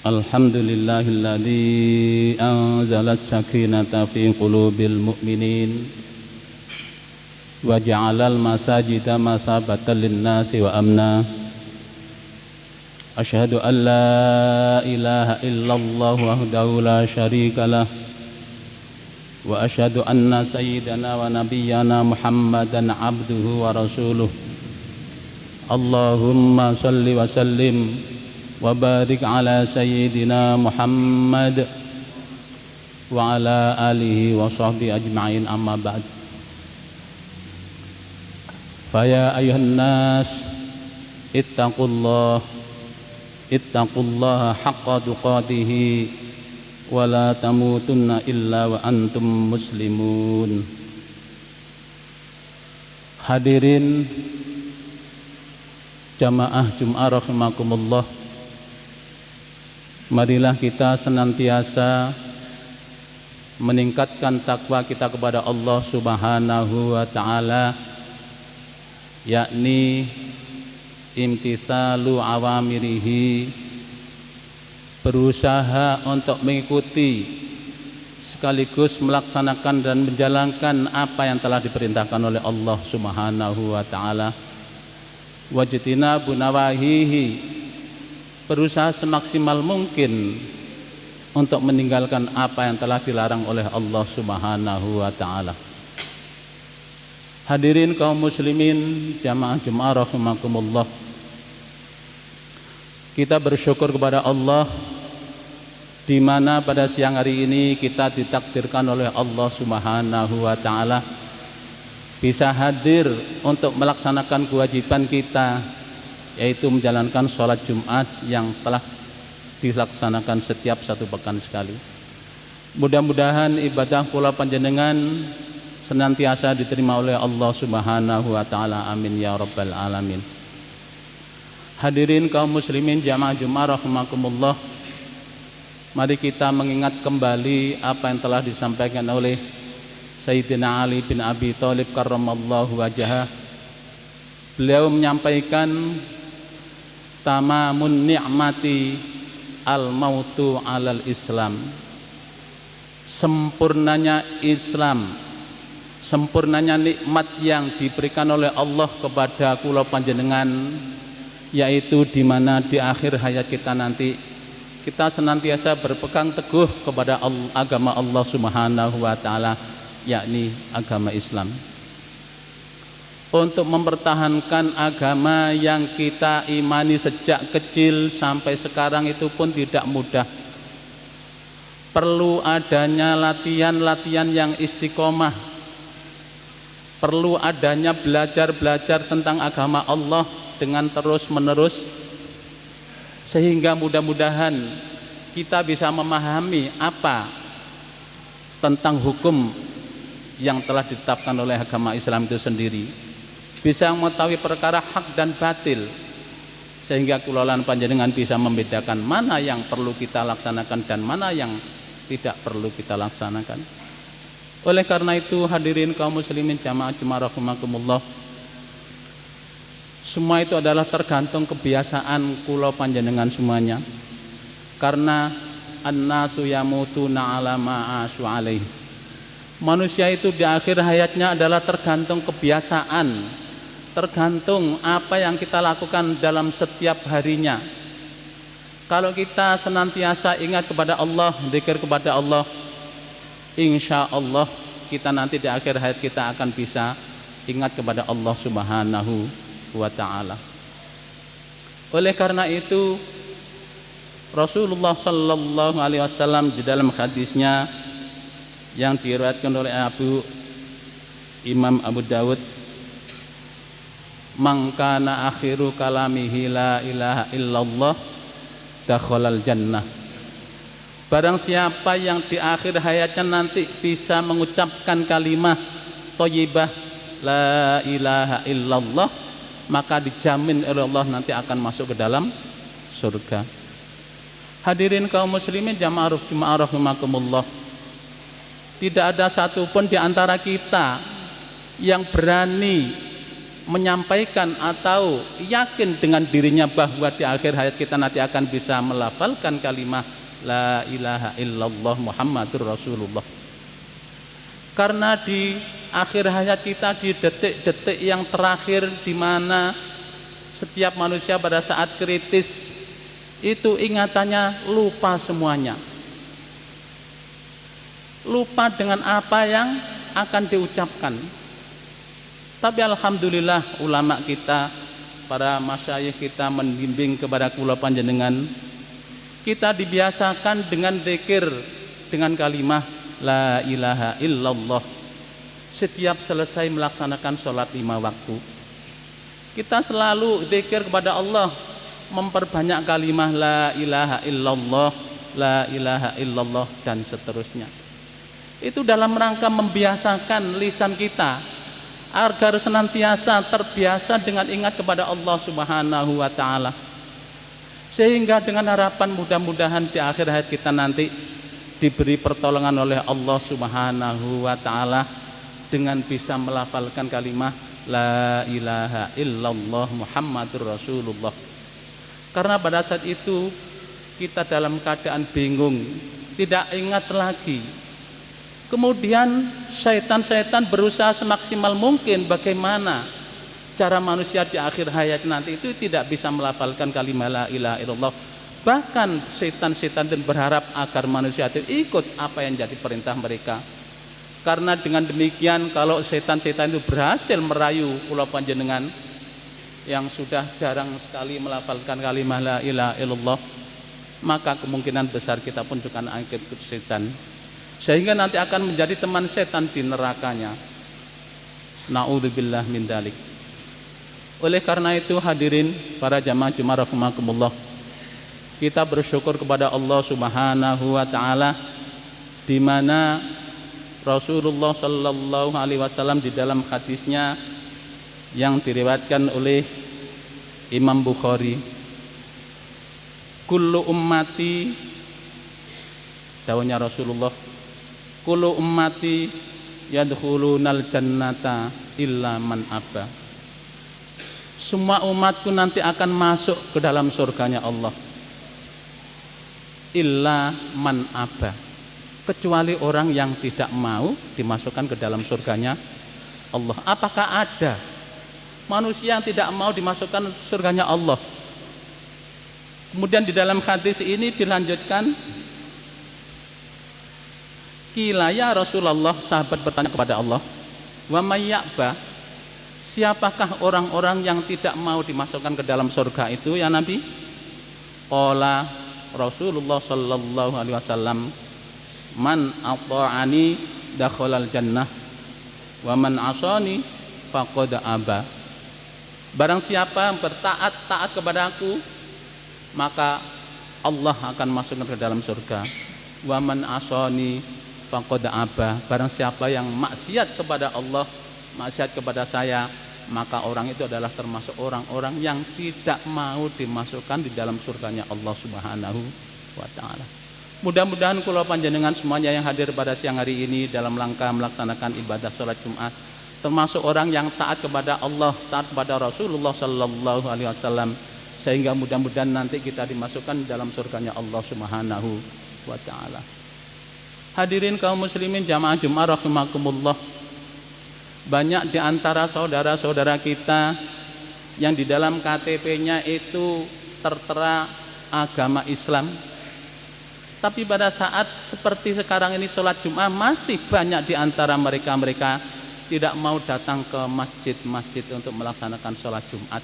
Alhamdulillahilladzi anzala as-sakinata fi qulubil mu'minin wa ja'alal masajida mathabatan lin-nasi wa amna. Asyhadu an la ilaha illallah wahdahu la syarikalah wa asyhadu anna sayyidana wa nabiyyana Muhammadan abduhu wa rasuluh. Allahumma salli wa sallim wa barik ala sayyidina Muhammad wa ala alihi wa sahbihi ajma'in, amma ba'd. Faya ayuhan nas ittaqullaha haqqa tuqatih wa la tamutunna illa wa antum muslimun. Hadirin jamaah Jum'ah rahimakumullah, marilah kita senantiasa meningkatkan takwa kita kepada Allah Subhanahu wa ta'ala, yakni imtithalu awamirihi, berusaha untuk mengikuti sekaligus melaksanakan dan menjalankan apa yang telah diperintahkan oleh Allah Subhanahu wa ta'ala, wajtinabu nawahihi, berusaha semaksimal mungkin untuk meninggalkan apa yang telah dilarang oleh Allah Subhanahu wa ta'ala. Hadirin kaum muslimin jamaah Jum'ah rahimakumullah, kita bersyukur kepada Allah di mana pada siang hari ini kita ditakdirkan oleh Allah Subhanahu wa ta'ala bisa hadir untuk melaksanakan kewajiban kita, yaitu menjalankan sholat Jumat yang telah dilaksanakan setiap satu pekan sekali. Mudah-mudahan ibadah kula panjenengan senantiasa diterima oleh Allah Subhanahu wa ta'ala, amin ya rabbal alamin. Hadirin kaum muslimin jamaah Jum'ah rahimakumullah, mari kita mengingat kembali apa yang telah disampaikan oleh Sayyidina Ali bin Abi Thalib karramallahu wajhah. Beliau menyampaikan tamamun ni'mati al-mautu alal Islam, sempurnanya Islam, sempurnanya nikmat yang diberikan oleh Allah kepada kula panjenengan, yaitu di mana di akhir hayat kita nanti kita senantiasa berpegang teguh kepada agama Allah Subhanahu wa ta'ala, yakni agama Islam. Untuk mempertahankan agama yang kita imani sejak kecil sampai sekarang itu pun tidak mudah. Perlu adanya latihan-latihan yang istiqomah, perlu adanya belajar-belajar tentang agama Allah dengan terus-menerus, sehingga mudah-mudahan kita bisa memahami apa tentang hukum yang telah ditetapkan oleh agama Islam itu sendiri, bisa mengetahui perkara hak dan batil, sehingga kulalan panjenengan bisa membedakan mana yang perlu kita laksanakan dan mana yang tidak perlu kita laksanakan. Oleh karena itu hadirin kaum muslimin jamaah Jum'ah rahimakumullah, semua itu adalah tergantung kebiasaan kula panjenengan semuanya, karena an-nasu yamutuna ala ma asyu alaihi. Manusia itu di akhir hayatnya adalah tergantung kebiasaan, tergantung apa yang kita lakukan dalam setiap harinya. Kalau kita senantiasa ingat kepada Allah, zikir kepada Allah, insya Allah kita nanti di akhir hayat kita akan bisa ingat kepada Allah Subhanahu wa ta'ala. Oleh karena itu Rasulullah sallallahu alaihi wasallam di dalam hadisnya yang diriwayatkan oleh Imam Abu Dawud, man kana akhiru kalamihi la ilaha illallah dakhalal jannah, barang siapa yang di akhir hayatnya nanti bisa mengucapkan kalimat thayyibah la ilaha illallah, maka dijamin oleh Allah nanti akan masuk ke dalam surga. Hadirin kaum muslimin jamaah Jum'ah rahimakumullah, tidak ada satupun di antara kita yang berani menyampaikan atau yakin dengan dirinya bahwa di akhir hayat kita nanti akan bisa melafalkan kalimah la ilaha illallah Muhammadur Rasulullah. Karena di akhir hayat kita, di detik-detik yang terakhir, di mana setiap manusia pada saat kritis itu ingatannya lupa semuanya, lupa dengan apa yang akan diucapkan. Tapi alhamdulillah ulama kita, para masyayikh kita membimbing kepada kula panjenengan, kita dibiasakan dengan zikir, dengan kalimah la ilaha illallah setiap selesai melaksanakan sholat 5 waktu. Kita selalu zikir kepada Allah, memperbanyak kalimah la ilaha illallah, la ilaha illallah, dan seterusnya. Itu dalam rangka membiasakan lisan kita agar senantiasa terbiasa dengan ingat kepada Allah Subhanahu wa ta'ala, sehingga dengan harapan mudah-mudahan di akhir hayat kita nanti diberi pertolongan oleh Allah Subhanahu wa ta'ala dengan bisa melafalkan kalimah la ilaha illallah Muhammadur Rasulullah. Karena pada saat itu kita dalam keadaan bingung, tidak ingat lagi. Kemudian syaitan-syaitan berusaha semaksimal mungkin bagaimana cara manusia di akhir hayat nanti itu tidak bisa melafalkan kalimat la ilaha illallah. Bahkan syaitan-syaitan dan berharap agar manusia itu ikut apa yang jadi perintah mereka. Karena dengan demikian kalau syaitan-syaitan itu berhasil merayu kula panjenengan yang sudah jarang sekali melafalkan kalimat la ilaha illallah, maka kemungkinan besar kita pun juga akan ikut syaitan, sehingga nanti akan menjadi teman setan di nerakanya. Na'udzubillah min dalik. Oleh karena itu hadirin para jamaah Jumat rahimakumullah, kita bersyukur kepada Allah Subhanahu wa taala di mana Rasulullah sallallahu alaihi wasallam di dalam hadisnya yang diriwayatkan oleh Imam Bukhari, kullu ummati, dawuhnya Rasulullah, kullu ummati yadkhulunal jannata illa man aba. Semua umatku nanti akan masuk ke dalam surganya Allah, illa man aba, kecuali orang yang tidak mau dimasukkan ke dalam surganya Allah. Apakah ada manusia yang tidak mau dimasukkan surganya Allah? Kemudian di dalam hadis ini dilanjutkan, qila ya Rasulullah, sahabat bertanya kepada Allah, wa may ya'ba, siapakah orang-orang yang tidak mau dimasukkan ke dalam surga itu ya Nabi? Qala Rasulullah sallallahu alaihi wasallam, man ata'ani dakhalal jannah wa man asani faqad aba. Barang siapa taat kepada aku, maka Allah akan masukkan ke dalam surga. Wa man asani faqad aba. Barang siapa yang maksiat kepada Allah, maksiat kepada saya, maka orang itu adalah termasuk orang-orang yang tidak mau dimasukkan di dalam surganya Allah Subhanahu wa ta'ala. Mudah-mudahan kula panjenengan semuanya yang hadir pada siang hari ini dalam rangka melaksanakan ibadah sholat Jumat termasuk orang yang taat kepada Allah, taat kepada Rasulullah sallallahu alaihi wasallam, sehingga mudah-mudahan nanti kita dimasukkan dalam surganya Allah Subhanahu wa ta'ala. Hadirin kaum muslimin jamaah Jumat rahimakumullah, banyak di antara saudara-saudara kita yang di dalam KTP-nya itu tertera agama Islam, tapi pada saat seperti sekarang ini sholat Jumat masih banyak di antara mereka tidak mau datang ke masjid-masjid untuk melaksanakan sholat Jumat.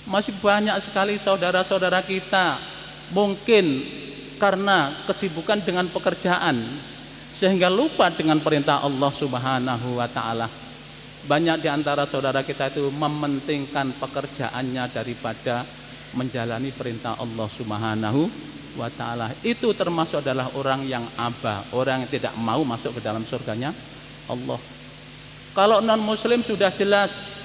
Masih banyak sekali saudara-saudara kita mungkin karena kesibukan dengan pekerjaan sehingga lupa dengan perintah Allah Subhanahu wa ta'ala. Banyak di antara saudara kita itu mementingkan pekerjaannya daripada menjalani perintah Allah Subhanahu wa ta'ala. Itu termasuk adalah orang yang aba, orang yang tidak mau masuk ke dalam surganya Allah. Kalau non muslim sudah jelas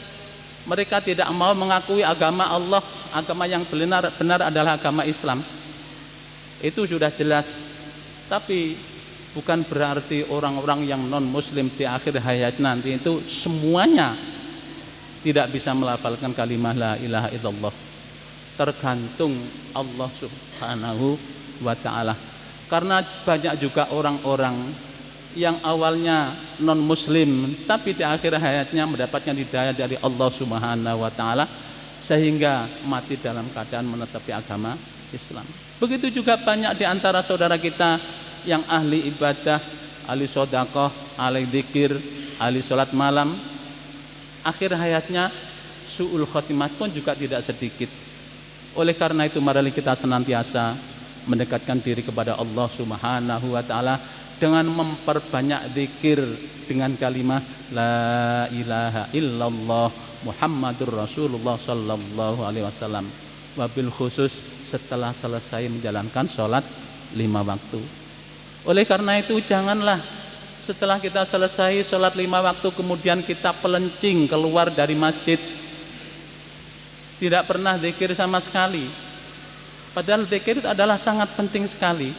mereka tidak mau mengakui agama Allah, agama yang benar adalah agama Islam, itu sudah jelas. Tapi bukan berarti orang-orang yang non muslim di akhir hayat nanti itu semuanya tidak bisa melafalkan kalimat la ilaha illallah. Tergantung Allah Subhanahu wa ta'ala. Karena banyak juga orang-orang yang awalnya non muslim tapi di akhir hayatnya mendapatkan hidayah dari Allah Subhanahu wa ta'ala sehingga mati dalam keadaan menetapi agama Islam. Begitu juga banyak di antara saudara kita yang ahli ibadah, ahli sedekah, ahli zikir, ahli salat malam, akhir hayatnya su'ul khotimah pun juga tidak sedikit. Oleh karena itu marilah kita senantiasa mendekatkan diri kepada Allah Subhanahu wa ta'ala dengan memperbanyak zikir dengan kalimat la ilaha illallah Muhammadur Rasulullah sallallahu alaihi wasallam. Wabil khusus setelah selesai menjalankan sholat 5 waktu. Oleh karena itu janganlah setelah kita selesai sholat 5 waktu kemudian kita pelencing keluar dari masjid, tidak pernah zikir sama sekali. Padahal zikir itu adalah sangat penting sekali,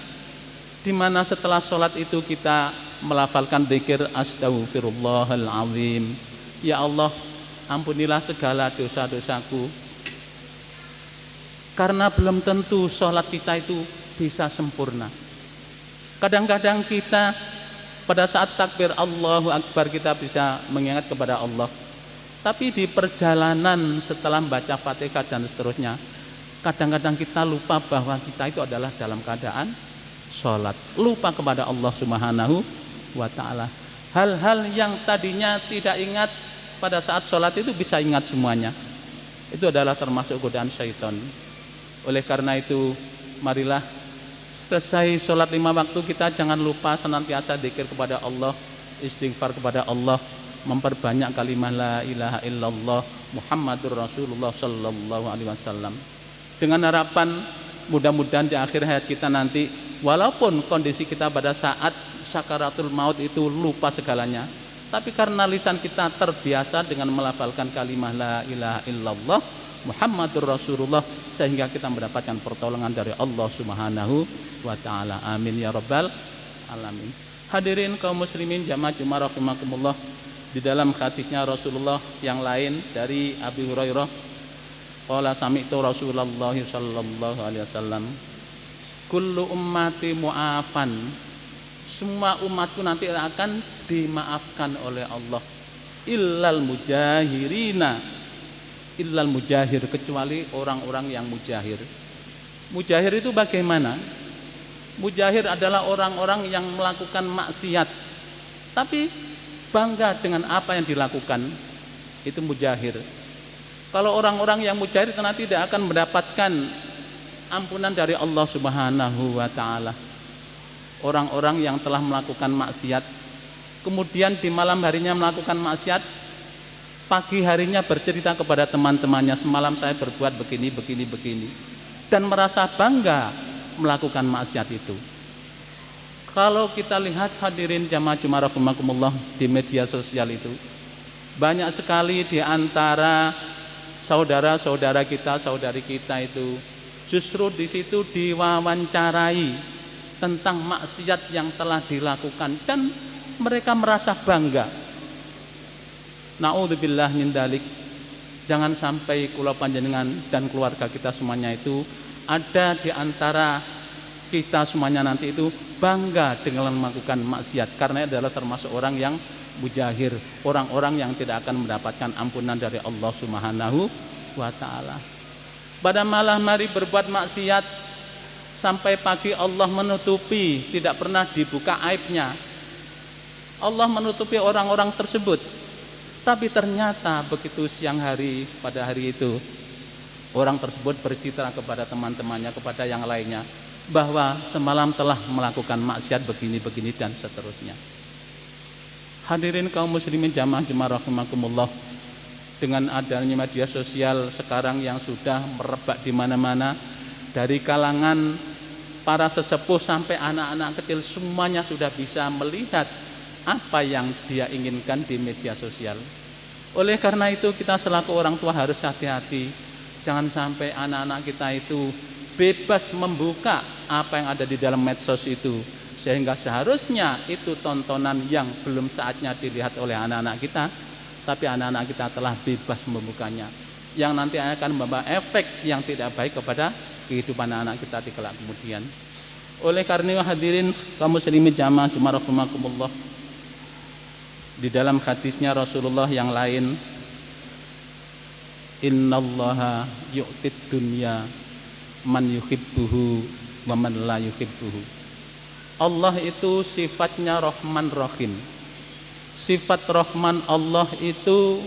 di mana setelah sholat itu kita melafalkan zikir astaghfirullahal azim, ya Allah ampunilah segala dosa-dosaku. Karena belum tentu sholat kita itu bisa sempurna. Kadang-kadang kita pada saat takbir Allahu Akbar kita bisa mengingat kepada Allah, tapi di perjalanan setelah membaca Fatihah dan seterusnya, kadang-kadang kita lupa bahwa kita itu adalah dalam keadaan sholat, lupa kepada Allah Subhanahu wa ta'ala. Hal-hal yang tadinya tidak ingat pada saat sholat itu bisa ingat semuanya. Itu adalah termasuk godaan syaitan. Oleh karena itu marilah selesai sholat 5 waktu kita jangan lupa senantiasa zikir kepada Allah, istighfar kepada Allah, memperbanyak kalimat la ilaha illallah Muhammadur Rasulullah sallallahu alaihi wasallam, dengan harapan mudah-mudahan di akhir hayat kita nanti walaupun kondisi kita pada saat sakaratul maut itu lupa segalanya, tapi karena lisan kita terbiasa dengan melafalkan kalimat la ilaha illallah Muhammadur Rasulullah sehingga kita mendapatkan pertolongan dari Allah Subhanahu wa ta'ala. Amin ya rabbal alamin. Hadirin kaum muslimin jamaah Jumat rahimakumullah, di dalam hadisnya Rasulullah yang lain dari Abi Hurairah, qala sami'tu Rasulullah sallallahu alaihi wasallam, kullu ummati mu'afan, semua umatku nanti akan dimaafkan oleh Allah, illal mujahirina, illal mujahir, kecuali orang-orang yang mujahir. Mujahir itu bagaimana? Mujahir adalah orang-orang yang melakukan maksiat tapi bangga dengan apa yang dilakukan, itu mujahir. Kalau orang-orang yang mujahir karena tidak akan mendapatkan ampunan dari Allah Subhanahu wa ta'ala. Orang-orang yang telah melakukan maksiat kemudian di malam harinya melakukan maksiat, pagi harinya bercerita kepada teman-temannya, semalam saya berbuat begini, dan merasa bangga melakukan maksiat itu. Kalau kita lihat hadirin jamaah Jumat rahimakumullah di media sosial itu, banyak sekali di antara saudara-saudara kita, saudari kita itu justru di situ diwawancarai tentang maksiat yang telah dilakukan dan mereka merasa bangga. Na'udzubillah min dalik. Jangan sampai kula panjenengan dan keluarga kita semuanya itu ada di antara kita semuanya nanti itu bangga dengan melakukan maksiat, karena adalah termasuk orang yang mujahir, orang-orang yang tidak akan mendapatkan ampunan dari Allah Subhanahu wa ta'ala. Pada malam hari berbuat maksiat sampai pagi Allah menutupi, tidak pernah dibuka aibnya. Allah menutupi orang-orang tersebut. Tapi ternyata begitu siang hari pada hari itu, orang tersebut bercerita kepada teman-temannya, kepada yang lainnya, bahwa semalam telah melakukan maksiat begini dan seterusnya. Hadirin kaum muslimin jamaah Jumat rahimakumullah, dengan adanya media sosial sekarang yang sudah merebak di mana-mana, dari kalangan para sesepuh sampai anak-anak kecil semuanya sudah bisa melihat apa yang dia inginkan di media sosial. Oleh karena itu kita selaku orang tua harus hati-hati, jangan sampai anak-anak kita itu bebas membuka apa yang ada di dalam medsos itu, sehingga seharusnya itu tontonan yang belum saatnya dilihat oleh anak-anak kita, tapi anak-anak kita telah bebas membukanya, yang nanti akan membawa efek yang tidak baik kepada kehidupan anak-anak kita di kelak kemudian. Oleh karena itu hadirin kaum muslimin jamaah Jumat rahimakumullah, di dalam hadisnya Rasulullah yang lain, innallaha yu'tid dunya man yuhibbuhu wa man la yuhibbuhu. Allah itu sifatnya Rahman Rahim. Sifat Rahman Allah itu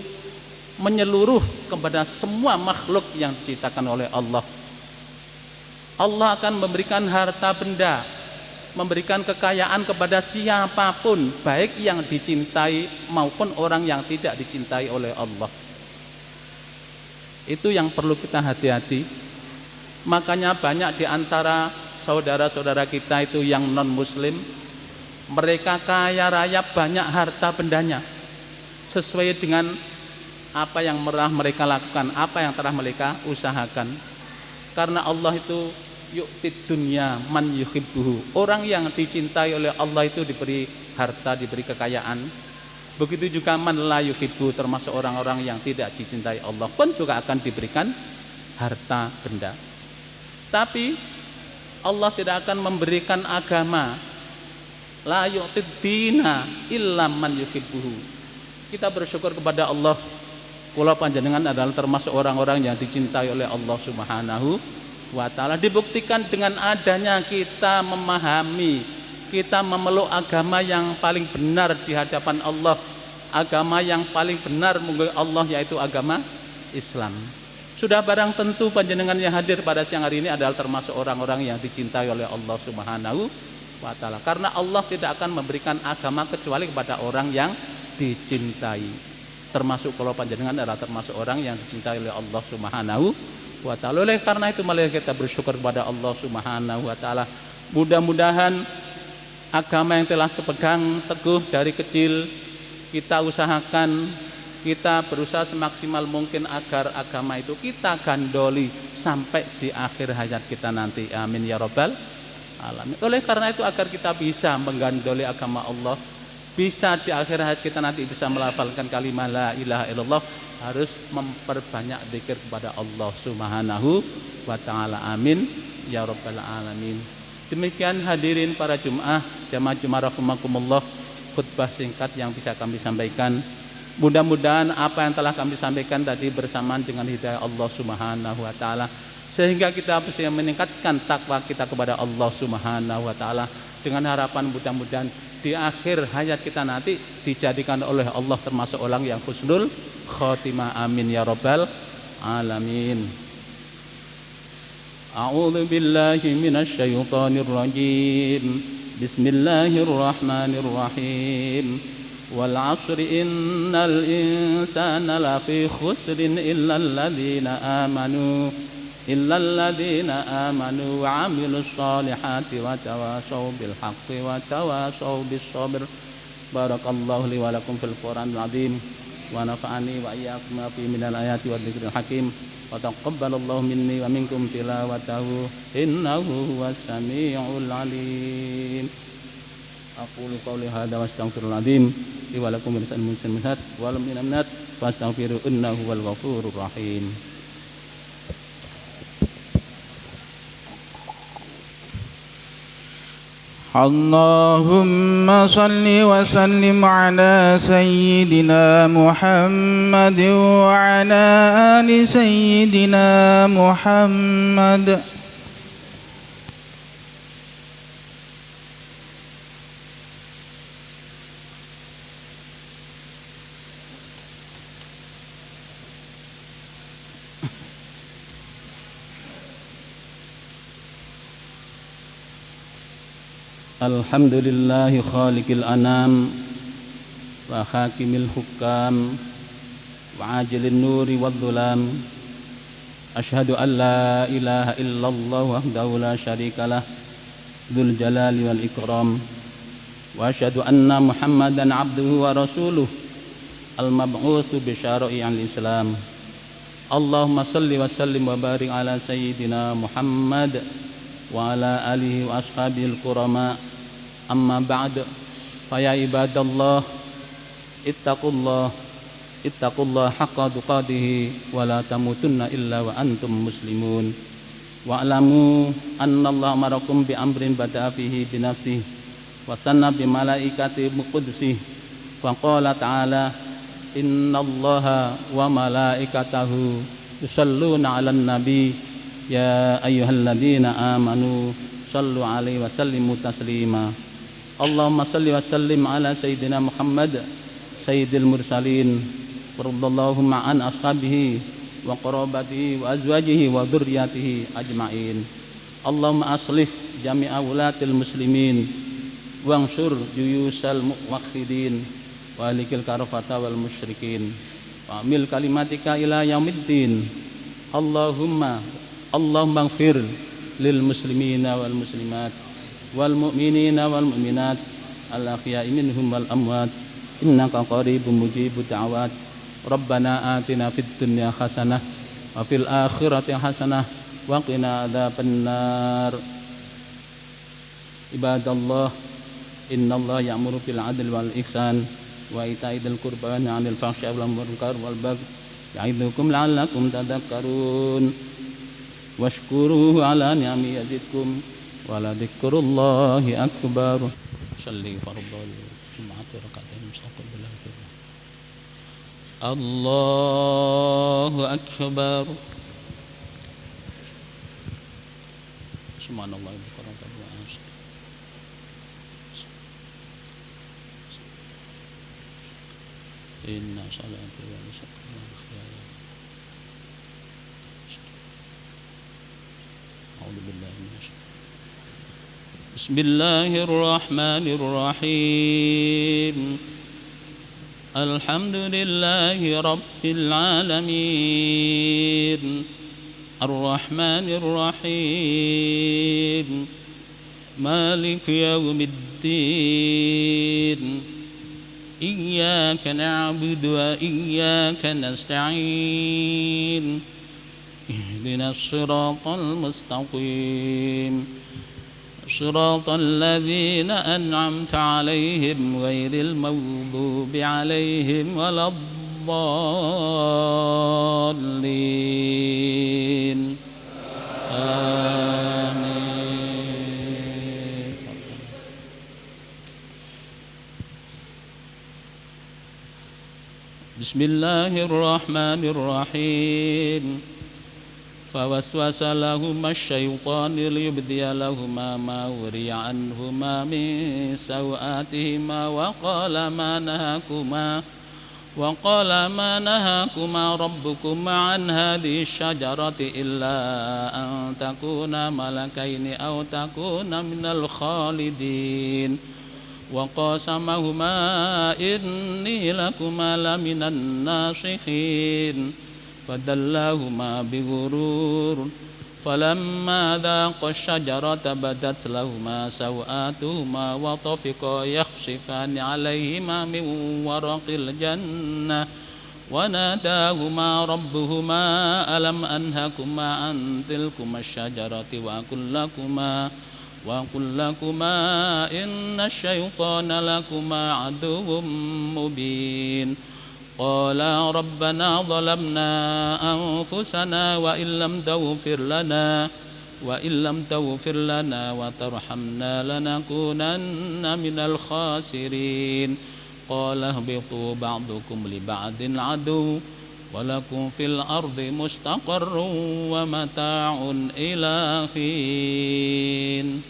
menyeluruh kepada semua makhluk yang diciptakan oleh Allah. Allah akan memberikan harta benda, memberikan kekayaan kepada siapapun, baik yang dicintai maupun orang yang tidak dicintai oleh Allah. Itu yang perlu kita hati-hati. Makanya banyak di antara saudara-saudara kita itu yang non muslim, mereka kaya raya, banyak harta bendanya, sesuai dengan apa yang telah mereka lakukan, apa yang telah mereka usahakan. Karena Allah itu yu'tid dunya man yuhibbuhu. Orang yang dicintai oleh Allah itu diberi harta, diberi kekayaan. Begitu juga man la yuhibbu, termasuk orang-orang yang tidak dicintai Allah pun juga akan diberikan harta benda. Tapi Allah tidak akan memberikan agama, la yu'tid dina illa man yuhibbuhu. Kita bersyukur kepada Allah, kula panjenengan adalah termasuk orang-orang yang dicintai oleh Allah Subhanahu wa ta'ala. Dibuktikan dengan adanya kita memahami, kita memeluk agama yang paling benar di hadapan Allah, agama yang paling benar menurut Allah, yaitu agama Islam. Sudah barang tentu panjenengan yang hadir pada siang hari ini adalah termasuk orang-orang yang dicintai oleh Allah Subhanahu wa ta'ala. Karena Allah tidak akan memberikan agama kecuali kepada orang yang dicintai. Termasuk kalau panjenengan adalah termasuk orang yang dicintai oleh Allah Subhanahu wa ta'ala. Oleh karena itu mari kita bersyukur kepada Allah Subhanahu wa ta'ala. Mudah-mudahan agama yang telah dipegang teguh dari kecil kita usahakan, kita berusaha semaksimal mungkin agar agama itu kita gandoli sampai di akhir hayat kita nanti. Amin ya rabbal alamin. Oleh karena itu agar kita bisa menggandoli agama Allah, bisa di akhir hayat kita nanti bisa melafalkan kalimat la ilaha illallah, harus memperbanyak zikir kepada Allah Subhanahu wa ta'ala. Amin ya rabbal alamin. Demikian hadirin para jamaah Jumat rahimakumullah, khutbah singkat yang bisa kami sampaikan. Mudah-mudahan apa yang telah kami sampaikan tadi bersamaan dengan hidayah Allah Subhanahu wa ta'ala, sehingga kita bisa meningkatkan takwa kita kepada Allah Subhanahu wa ta'ala, dengan harapan mudah-mudahan di akhir hayat kita nanti dijadikan oleh Allah termasuk orang yang husnul khotimah. Amin ya rabbal alamin. A'udzu billahi minasy syaithanir rajim. Bismillahirrahmanirrahim. Wal 'ashri innal insana lafi khusrin illa alladziina amanu wa 'amilus shalihati wa tawasaw bil haqqi wa tawasaw bis sabr. Barakallahu li wa lakum fil Qur'anil 'azim wa nafa'ani wa iyyakum ma fi minal ayati wa dzikril hakim wa taqabbalallahu minni wa minkum tilawatahu innahu huwas samiul 'alim. Aqulu qawli hadza wa astaghfirul 'azim li wa lakum min muslimat wa lam minat fastaghfiru innahu huwal ghafurur rahim. اللهم صل وسلم على سيدنا محمد وعلى آل سيدنا محمد. Alhamdulillahi khaliqil anam wa hakimil hukam wa ajilin nuri wal dhulam. Ashhadu an la ilaha illallah wahdahu la syarikalah dzul jalali wal ikram, wa ashhadu anna Muhammadan abduhu wa rasuluh al mab'utsu bi syara'i'il Islam. Allahumma salli wa sallim wa barik ala sayyidina Muhammad wa ala alihi wa ashabil kurama. Amma ba'd, fa ya ibadallah ittaqullah ittaqullaha haqqa tuqatih wa la tamutunna illa wa antum muslimun. Wa'lamu annallaha amarakum bi amrin bada'a fihi bi nafsihi wa sanna bi malaikati qudsi fa qala ta'ala innallaha wa malaikatahu yusalluna 'alan nabi ya ayyuhalladzina amanu sallu 'alaihi wa sallimu taslima. Allahumma salli wa sallim ala sayyidina Muhammad sayyidil mursalin warḍallahu an ashabihi wa qarabatihi wa azwajihi wa dzurriyyatihi ajma'in. Allahumma aslih jami'a wulatil muslimin wansur juyusal muwahhidin wa alikil karafata wal musyrikin wa amil kalimatika ila yaumiddin. Allahumma ighfir lil muslimina wal muslimat wal mu'minina wal mu'minat al ahya'i minhum wal amwat innaka qaribun mujibud da'awat. Rabbana atina fid dunya hasanah wa fil akhirati hasanah wa qina adzabannar. Ibadallah, innallaha ya'muru bil 'adli wal ihsan wa ita'i dzil qurba wa yanha 'anil fahsya'i wal munkari wal baghi ya'idukum la'allakum tadhakkarun. Washkuruhu 'ala ni'amihi yazidkum wa la dzikrullahi akbar. Shalli fardal jum'ati rak'atain mustaqbil al-qiblah. Allahu akbar. Subhanallah wa bihamdihi. Inna salati wa nusuki wa akhyaya. A'udzu billahi minasy syaitonir. Bismillahirrahmanirrahim. Alhamdulillahi rabbil alamin. Ar-Rahmanir Rahim. Malik yaumiddin. Iyyaka na'budu wa iyyaka nasta'in. Ihdinas siratal mustaqim. صراط الذين أنعمت عليهم غير المغضوب عليهم ولا الضالين آمين. بسم الله الرحمن الرحيم. فوسوس لهما الشيطان ليبدي لهما ما وري عنهما من سوآتهما وقال ما نهاكما ربكما عن هذه الشجرة إلا أن تكونا ملكين أو تكونا من الخالدين وقاسمهما إني لكما لمن الناصحين فدلاهما بغرور فلما ذاقا الشجرة بدت لهما سوآتهما وطفقا يخصفان عليهما من ورق الجنة وناداهما ربهما ألم أنهكما عن تلكما الشجرة وأقل لكما إن الشيطان لكما عدو مبين. قالا ربنا ظلمنا أنفسنا وإن لم تغفر لنا وترحمنا لنكونن من الخاسرين. قال اهبطوا بعضكم لبعض عدو ولكم في الأرض مستقر ومتاع إلى حين.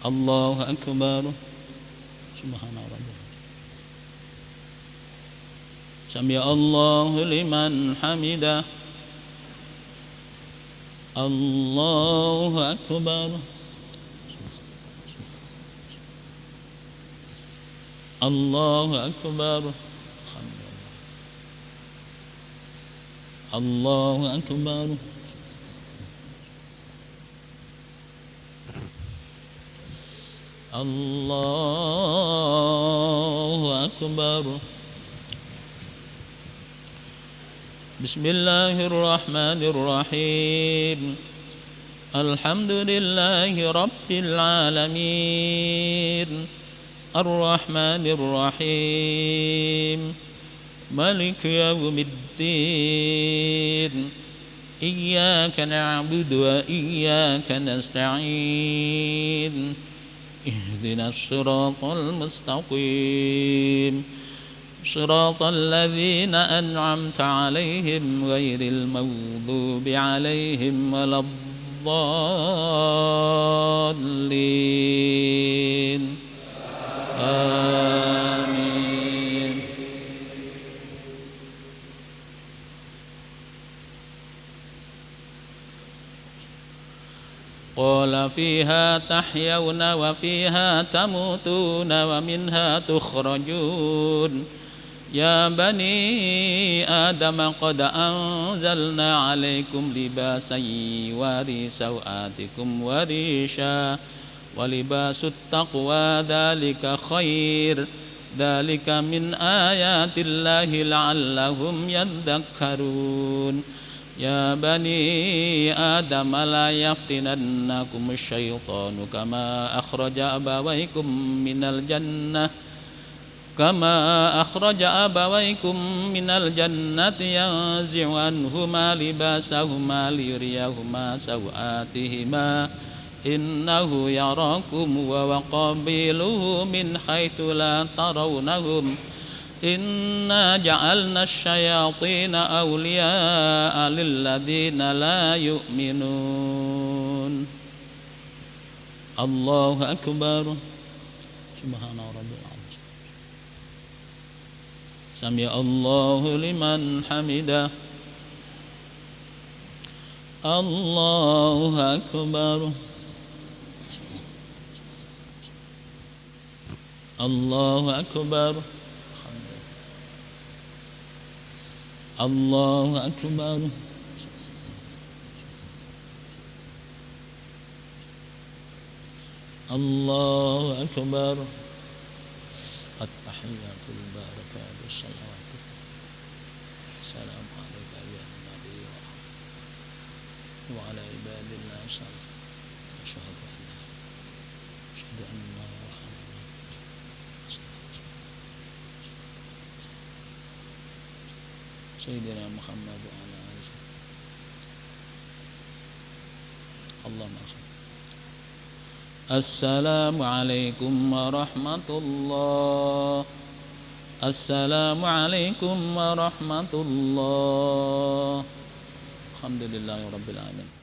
الله أكبر. سبحان ربي. سمع الله لمن حمده. الله أكبر. الله أكبر. الله أكبر. الله أكبر. بسم الله الرحمن الرحيم. الحمد لله رب العالمين الرحمن الرحيم مالك يوم الدين إياك نعبد وإياك نستعين اهدنا الصراط المستقيم صراط الذين أنعمت عليهم غير المغضوب عليهم ولا الضالين آمين. قال فيها تحيون وفيها تموتون ومنها تخرجون يا بني آدم قد أنزلنا عليكم لباسا يواري سوآتكم وريشا ولباس التقوى ذلك خير ذلك من آيات الله لعلهم يذكرون يا بني آدم لا يفتننكم الشيطان كما أخرج أبويكم من الجنة ينزع عنهما لباسهما ليريهما سوآتهما إنه يراكم وقبيله من حيث لا ترونهم إنا جعلنا الشياطين أولياء للذين لا يؤمنون الله أكبر سبحان ربي العظيم سمع الله لمن حمده الله أكبر الله أكبر الله أكبر الله أكبر التحيات الباركات الصلوات السلام عليك أيها النبي وعلى عباد الله الصالحين أشهد أن لا سيدنا محمد وعلى آله اللهم صل. السلام عليكم ورحمة الله. السلام عليكم ورحمة الله. الحمد لله رب العالمين.